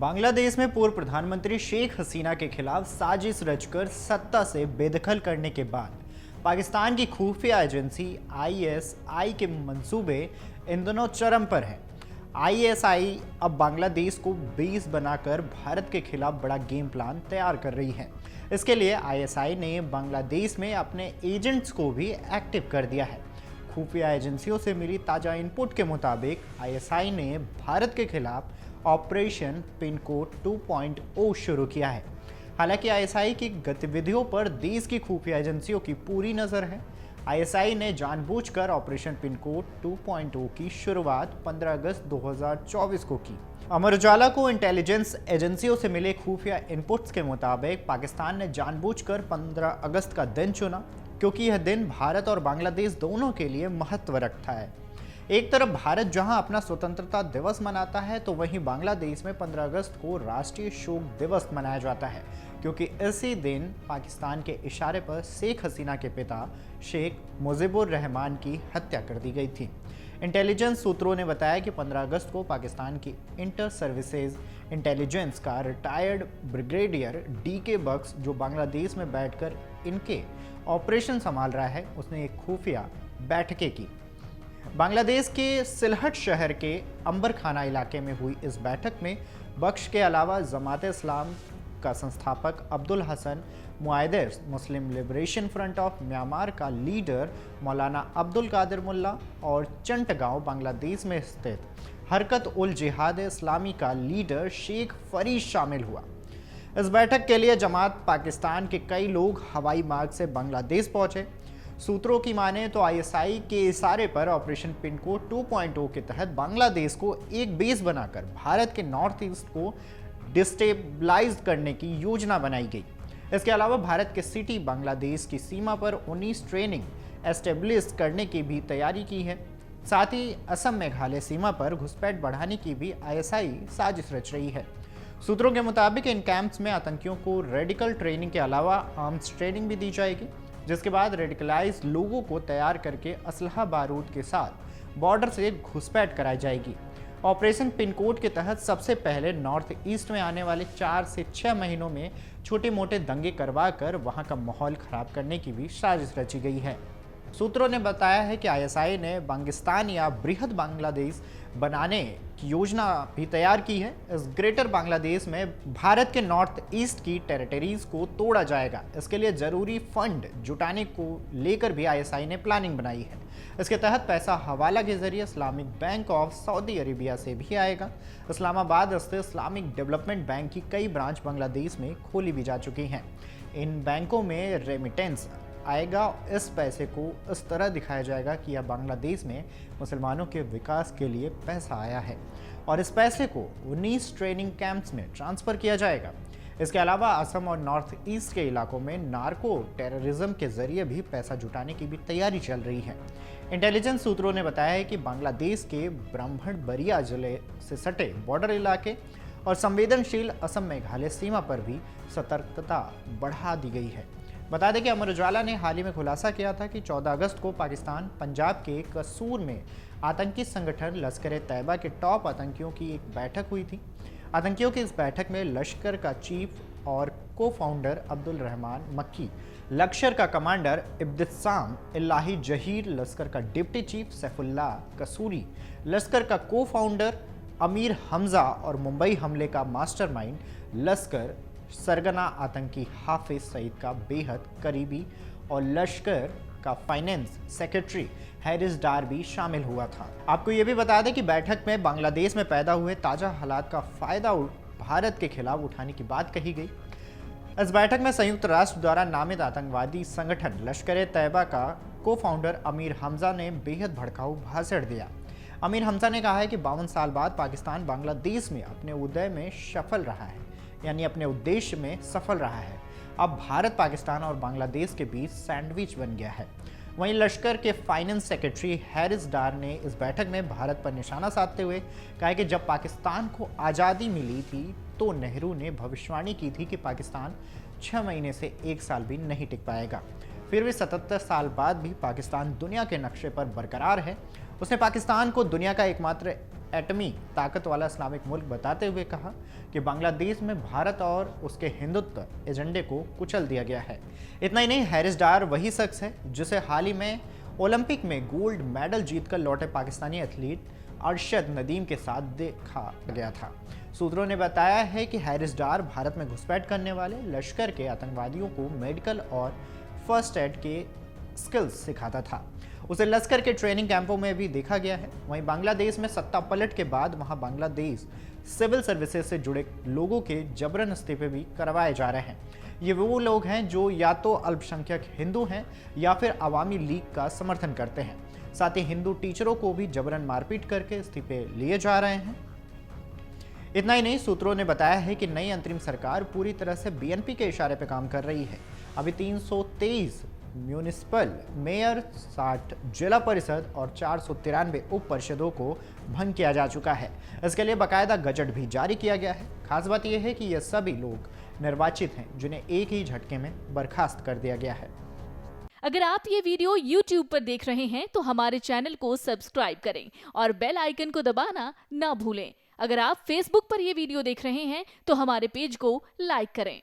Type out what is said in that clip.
बांग्लादेश में पूर्व प्रधानमंत्री शेख हसीना के खिलाफ साजिश रचकर सत्ता से बेदखल करने के बाद पाकिस्तान की खुफिया एजेंसी आईएसआई के मंसूबे इन दिनों चरम पर हैं। आईएसआई अब बांग्लादेश को बेस बनाकर भारत के खिलाफ बड़ा गेम प्लान तैयार कर रही है। इसके लिए आईएसआई ने बांग्लादेश में अपने एजेंट्स को भी एक्टिव कर दिया है। खुफिया एजेंसियों से मिली ताज़ा इनपुट के मुताबिक आईएसआई ने भारत के खिलाफ ऑपरेशन पिनकोड 2.0 शुरू किया है। हालांकि आईएसआई की गतिविधियों पर देश की खुफिया एजेंसियों की पूरी नज़र है। आईएसआई ने जानबूझकर ऑपरेशन पिनकोड 2.0 की शुरुआत 15 अगस्त 2024 को की। अमर उजाला को इंटेलिजेंस एजेंसियों से मिले खुफिया इनपुट्स के मुताबिक पाकिस्तान ने जानबूझकर 15 अगस्त का दिन चुना क्योंकि यह दिन भारत और बांग्लादेश दोनों के लिए महत्व रखता है। एक तरफ भारत जहां अपना स्वतंत्रता दिवस मनाता है तो वहीं बांग्लादेश में 15 अगस्त को राष्ट्रीय शोक दिवस मनाया जाता है क्योंकि इसी दिन पाकिस्तान के इशारे पर शेख हसीना के पिता शेख मुजीबुर रहमान की हत्या कर दी गई थी। इंटेलिजेंस सूत्रों ने बताया कि 15 अगस्त को पाकिस्तान की इंटर सर्विसेज इंटेलिजेंस का रिटायर्ड ब्रिगेडियर डीके बक्स, जो बांग्लादेश में बैठकर इनके ऑपरेशन संभाल रहा है, उसने एक खुफिया बैठकें की। बांग्लादेश के सिलहट शहर के अंबर खाना इलाके में हुई इस बैठक में बख्श के अलावा जमात इस्लाम का संस्थापक अब्दुल हसन मुआहिद, मुस्लिम लिबरेशन फ्रंट ऑफ म्यांमार का लीडर मौलाना अब्दुल कादिर मुल्ला और चंटगांव बांग्लादेश में स्थित हरकत उल जिहाद इस्लामी का लीडर शेख फरीद शामिल हुआ। इस बैठक के लिए जमात पाकिस्तान के कई लोग हवाई मार्ग से बांग्लादेश पहुंचे। सूत्रों की माने तो आईएसआई के इशारे पर ऑपरेशन पिनकोड 2.0 के तहत बांग्लादेश को एक बेस बनाकर भारत के नॉर्थ ईस्ट को डिस्टेबलाइज करने की योजना बनाई गई। इसके अलावा भारत के सिटी बांग्लादेश की सीमा पर 19 ट्रेनिंग एस्टेब्लिश करने की भी तैयारी की है। साथ ही असम मेघालय सीमा पर घुसपैठ बढ़ाने की भी आईएसआई साजिश रच रही है। सूत्रों के मुताबिक इन कैंप्स में आतंकियों को रेडिकल ट्रेनिंग के अलावा आर्म्स ट्रेनिंग भी दी जाएगी, जिसके बाद रेडिकलाइज लोगों को तैयार करके असलहा बारूद के साथ बॉर्डर से घुसपैठ कराई जाएगी। ऑपरेशन पिनकोड के तहत सबसे पहले नॉर्थ ईस्ट में आने वाले 4 से 6 महीनों में छोटे मोटे दंगे करवा कर वहां का माहौल खराब करने की भी साजिश रची गई है। सूत्रों ने बताया है कि आईएसआई ने बांगिस्तान या बृहद बांग्लादेश बनाने की योजना भी तैयार की है। इस ग्रेटर बांग्लादेश में भारत के नॉर्थ ईस्ट की टेरिटरीज को तोड़ा जाएगा। इसके लिए जरूरी फंड जुटाने को लेकर भी आईएसआई ने प्लानिंग बनाई है। इसके तहत पैसा हवाला के जरिए Islamic bank of Saudi Arabia से भी आएगा। इस्लामाबाद स्थित इस्लामिक डेवलपमेंट बैंक की कई ब्रांच बांग्लादेश में खोली भी जा चुकी हैं। इन बैंकों में रेमिटेंस आएगा। इस पैसे को इस तरह दिखाया जाएगा कि यह बांग्लादेश में मुसलमानों के विकास के लिए पैसा आया है और इस पैसे को 19 ट्रेनिंग कैंप्स में ट्रांसफ़र किया जाएगा। इसके अलावा असम और नॉर्थ ईस्ट के इलाकों में नार्को टेररिज्म के जरिए भी पैसा जुटाने की भी तैयारी चल रही है। इंटेलिजेंस सूत्रों ने बताया है कि बांग्लादेश के ब्राह्मणबरिया जिले से सटे बॉर्डर इलाके और संवेदनशील असम मेघालय सीमा पर भी सतर्कता बढ़ा दी गई है। बता दें कि अमर उजाला ने हाल ही में खुलासा किया था कि 14 अगस्त को पाकिस्तान पंजाब के कसूर में आतंकी संगठन लश्कर ए तैयबा के टॉप आतंकियों की एक बैठक हुई थी। आतंकियों की इस बैठक में लश्कर का चीफ और को फाउंडर अब्दुल रहमान मक्की, लश्कर का कमांडर इब्तिसाम इलाही जहीर, लश्कर का डिप्टी चीफ सैफुल्लाह कसूरी, लश्कर का को फाउंडर अमीर हमजा और मुंबई हमले का मास्टरमाइंड लश्कर सरगना आतंकी हाफिज सईद का बेहद करीबी और लश्कर का फाइनेंस सेक्रेटरी हैरिस डार भी शामिल हुआ था। आपको ये भी बता दें कि बैठक में बांग्लादेश में पैदा हुए ताज़ा हालात का फायदा भारत के खिलाफ उठाने की बात कही गई। इस बैठक में संयुक्त राष्ट्र द्वारा नामित आतंकवादी संगठन लश्कर ए तैयबा का को फाउंडर अमीर हमजा ने बेहद भड़काऊ भाषण दिया। अमीर हमजा ने कहा है कि 52 साल बाद पाकिस्तान बांग्लादेश में अपने उदय में सफल रहा है, यानी अपने उद्देश्य में सफल रहा है। अब भारत, पाकिस्तान और बांग्लादेश के बीच सैंडविच बन गया है। वहीं लश्कर के फाइनेंस सेक्रेटरी हैरिस डार ने इस बैठक में भारत पर निशाना साधते हुए कहा कि जब पाकिस्तान को आज़ादी मिली थी तो नेहरू ने भविष्यवाणी की थी कि पाकिस्तान 6 महीने से 1 साल भी नहीं टिक पाएगा। फिर भी 77 साल बाद भी पाकिस्तान दुनिया के नक्शे पर बरकरार है। उसने पाकिस्तान को दुनिया का एकमात्र एटमी ताकत वाला इस्लामिक मुल्क बताते हुए कहा कि बांग्लादेश में भारत और उसके हिंदुत्व एजेंडे को कुचल दिया गया है। इतना ही नहीं, हैरिस डार वही शख्स है जिसे हाल ही में ओलंपिक में गोल्ड मेडल जीतकर लौटे पाकिस्तानी एथलीट अरशद नदीम के साथ देखा गया था। सूत्रों ने बताया है कि हैरिस डार भारत में घुसपैठ करने वाले लश्कर के आतंकवादियों को मेडिकल और फर्स्ट एड के स्किल्स सिखाता था। उसे लश्कर के ट्रेनिंग कैंपों में भी देखा गया है। वहीं बांग्लादेश में सत्ता पलट के बाद वहां बांग्लादेश सिविल सर्विसेज से जुड़े लोगों के जबरन इस्तीफे भी करवाए जा रहे हैं। ये वो लोग हैं जो या तो अल्पसंख्यक हिंदू हैं या फिर अवामी लीग का समर्थन करते हैं। साथ ही हिंदू टीचरों को भी जबरन मारपीट करके इस्तीफे लिए जा रहे हैं। इतना ही नहीं, सूत्रों ने बताया है कि नई अंतरिम सरकार पूरी तरह से बीएनपी के इशारे पर काम कर रही है। अभी 323 म्यूनिसिपल मेयर, 60 जिला परिषद और 493 उप परिषदों को भंग किया जा चुका है। इसके लिए बाकायदा गजट भी जारी किया गया है। खास बात यह है कि ये सभी लोग निर्वाचित हैं जिन्हें एक ही झटके में बर्खास्त कर दिया गया है। अगर आप ये वीडियो YouTube पर देख रहे हैं तो हमारे चैनल को सब्सक्राइब करें और बेल आइकन को दबाना ना भूलें। अगर आप Facebook पर ये वीडियो देख रहे हैं तो हमारे पेज को लाइक करें।